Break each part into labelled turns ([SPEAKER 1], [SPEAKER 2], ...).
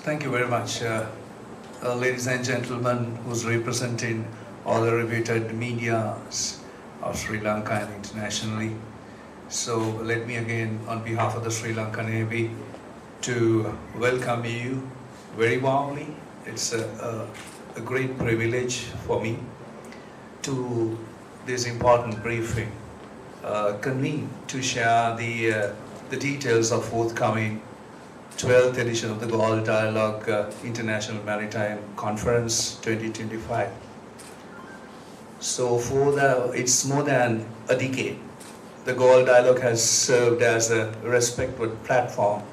[SPEAKER 1] Thank you very much. Ladies and gentlemen who's representing all the reputed medias of Sri Lanka and internationally. So let me again, on behalf of the Sri Lanka Navy, to welcome you very warmly. It's a great privilege for me to this important briefing, convened to share the details of forthcoming 12th edition of the Galle Dialogue International Maritime Conference 2025. So it's more than a decade. The Galle Dialogue has served as a respected platform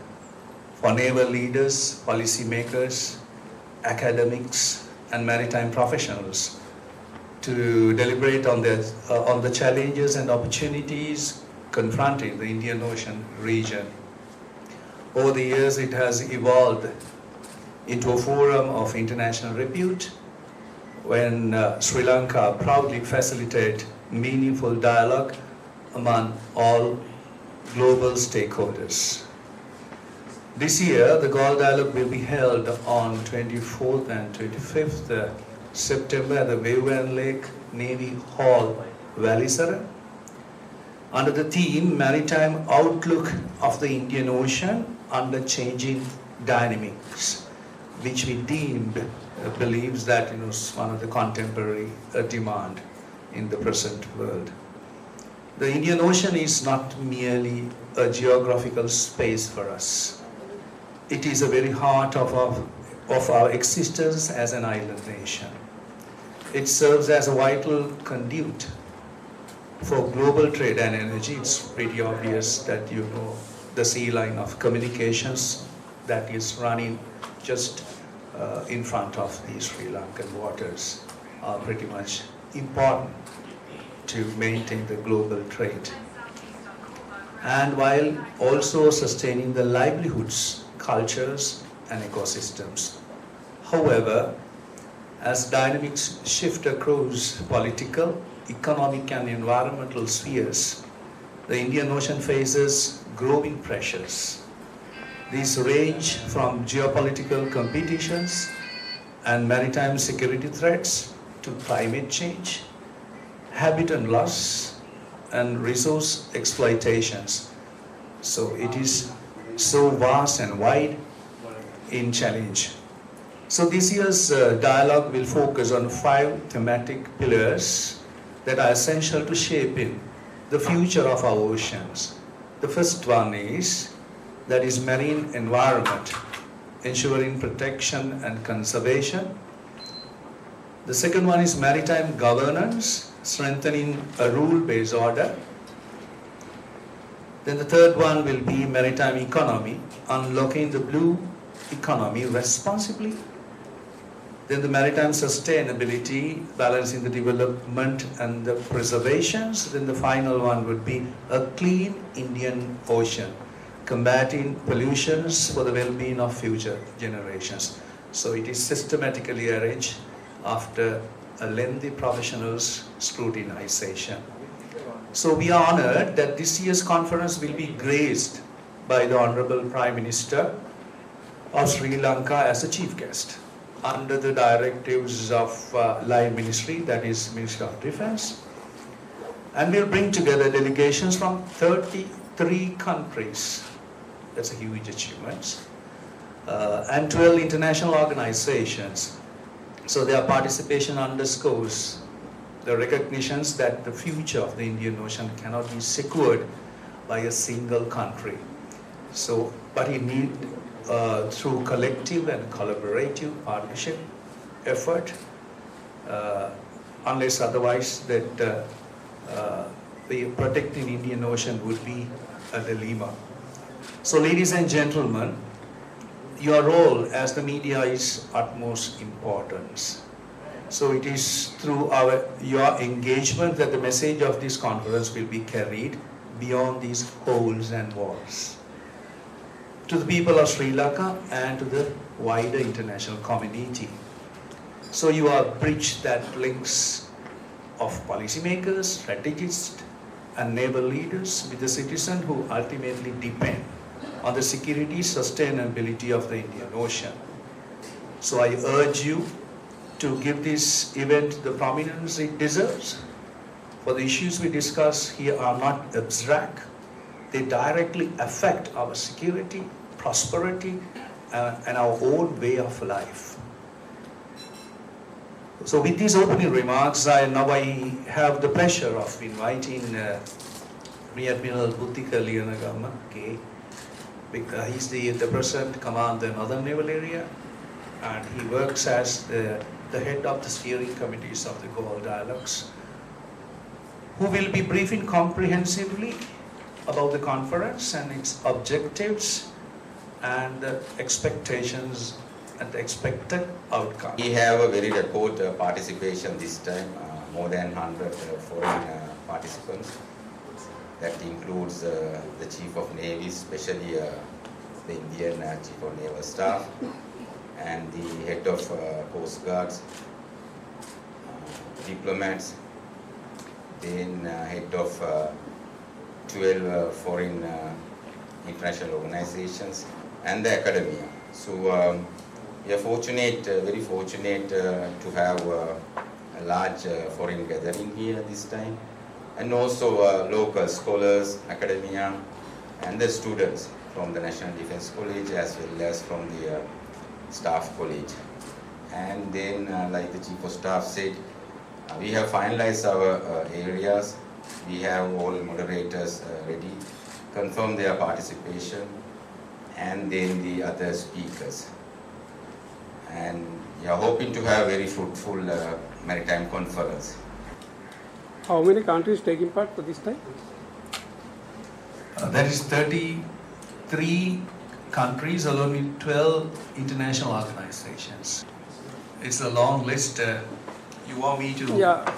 [SPEAKER 1] for naval leaders, policymakers, academics, and maritime professionals to deliberate on the challenges and opportunities confronting the Indian Ocean region. Over the years, it has evolved into a forum of international repute when Sri Lanka proudly facilitates meaningful dialogue among all global stakeholders. This year, the Galle Dialogue will be held on 24th and 25th September at the Waveland Lake Navy Hall, Valisara, under the theme Maritime Outlook of the Indian Ocean under Changing Dynamics, which we believes that is one of the contemporary demand in the present world. The Indian Ocean is not merely a geographical space for us. It is the very heart of our existence as an island nation. It serves as a vital conduit for global trade and energy. It's pretty obvious that the sea line of communications that is running just in front of the Sri Lankan waters are pretty much important to maintain the global trade. And while also sustaining the livelihoods, cultures, and ecosystems. However, as dynamics shift across political, economic, and environmental spheres, the Indian Ocean faces growing pressures. These range from geopolitical competitions and maritime security threats to climate change, habitat loss, and resource exploitations. So it is so vast and wide in challenge. So this year's dialogue will focus on 5 thematic pillars that are essential to shaping the future of our oceans. The first one is marine environment, ensuring protection and conservation. The second one is maritime governance, strengthening a rule-based order. Then the third one will be maritime economy, unlocking the blue economy responsibly. Then the maritime sustainability, balancing the development and the preservations. Then the final one would be a clean Indian Ocean, combating pollutions for the well-being of future generations. So it is systematically arranged after a lengthy professionals' scrutinization. So we are honored that this year's conference will be graced by the Honorable Prime Minister of Sri Lanka as a chief guest, under the directives of Line Ministry, that is Ministry of Defense, and we'll bring together delegations from 33 countries. That's a huge achievement. And 12 international organizations. So their participation underscores the recognitions that the future of the Indian Ocean cannot be secured by a single country. So, but it needs through collective and collaborative partnership effort, unless otherwise that the protecting Indian Ocean would be a dilemma. So ladies and gentlemen, your role as the media is utmost importance. So it is through your engagement that the message of this conference will be carried beyond these halls and walls, to the people of Sri Lanka and to the wider international community. So you are a bridge that links of policymakers, strategists, and naval leaders with the citizens who ultimately depend on the security sustainability of the Indian Ocean. So I urge you to give this event the prominence it deserves. For the issues we discuss here are not abstract. They directly affect our security, prosperity, and our own way of life. So with these opening remarks, I have the pleasure of inviting Rear Admiral Buddhika Liyanagama, okay, because he's the present commander in Northern Naval Area, and he works as the head of the steering committees of the Galle dialogues, who will be briefing comprehensively about the conference and its objectives and the expectations and the expected outcome.
[SPEAKER 2] We have a very record participation this time, more than 100 foreign participants. That includes the Chief of Navy, especially the Indian Chief of Naval Staff, and the head of Coast Guards, diplomats, then head of 12 foreign international organizations, and the academia. So we are fortunate, very fortunate to have a large foreign gathering here this time, and also local scholars, academia, and the students from the National Defense College as well as from the Staff College. And then, like the Chief of Staff said, we have finalized our areas. We have all moderators ready, confirm their participation, and then the other speakers. And we are hoping to have a very fruitful maritime conference.
[SPEAKER 3] How many countries taking part for this time?
[SPEAKER 1] There is 33 countries along with 12 international organizations. It's a long list. You want me to?
[SPEAKER 3] Yeah.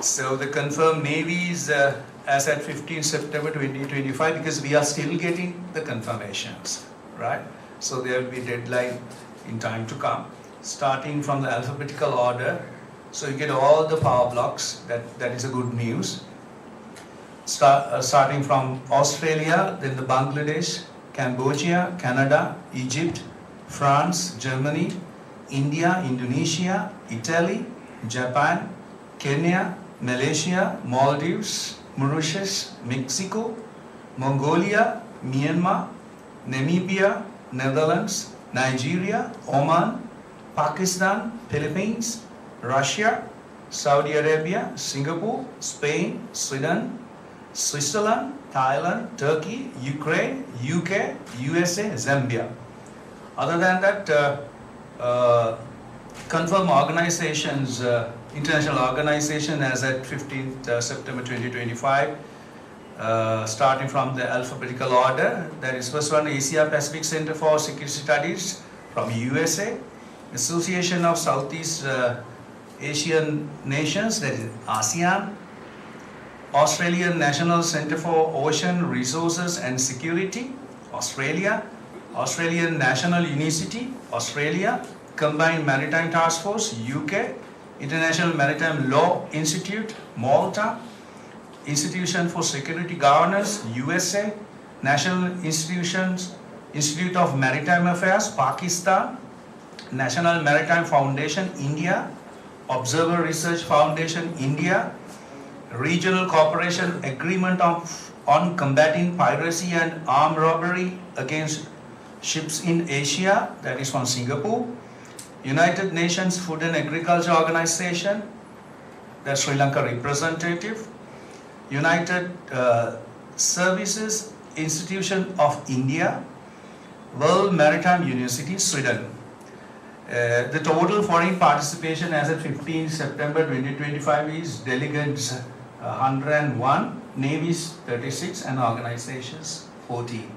[SPEAKER 1] So the confirmed Navy is as at 15 September 2025, because we are still getting the confirmations, right? So there will be deadline in time to come, starting from the alphabetical order. So you get all the power blocks. That is a good news. Starting from Australia, then the Bangladesh, Cambodia, Canada, Egypt, France, Germany, India, Indonesia, Italy, Japan, Kenya, Malaysia, Maldives, Mauritius, Mexico, Mongolia, Myanmar, Namibia, Netherlands, Nigeria, Oman, Pakistan, Philippines, Russia, Saudi Arabia, Singapore, Spain, Sweden, Switzerland, Thailand, Turkey, Ukraine, UK, USA, Zambia. Other than that, confirmed organizations, international organization as at 15th September 2025, starting from the alphabetical order. That is first one, Asia Pacific Center for Security Studies from USA, Association of Southeast Asian Nations, that is ASEAN, Australian National Center for Ocean Resources and Security, Australia, Australian National University, Australia, Combined Maritime Task Force, UK, International Maritime Law Institute, Malta, Institution for Security Governance, USA, National Institute of Maritime Affairs, Pakistan, National Maritime Foundation, India, Observer Research Foundation, India, Regional Cooperation Agreement on Combating Piracy and Armed Robbery Against Ships in Asia, that is from Singapore, United Nations Food and Agriculture Organization, that's Sri Lanka representative, United Services Institution of India, World Maritime University, Sweden. The total foreign participation as of 15 September 2025 is delegates 101, navies 36, and organizations 14.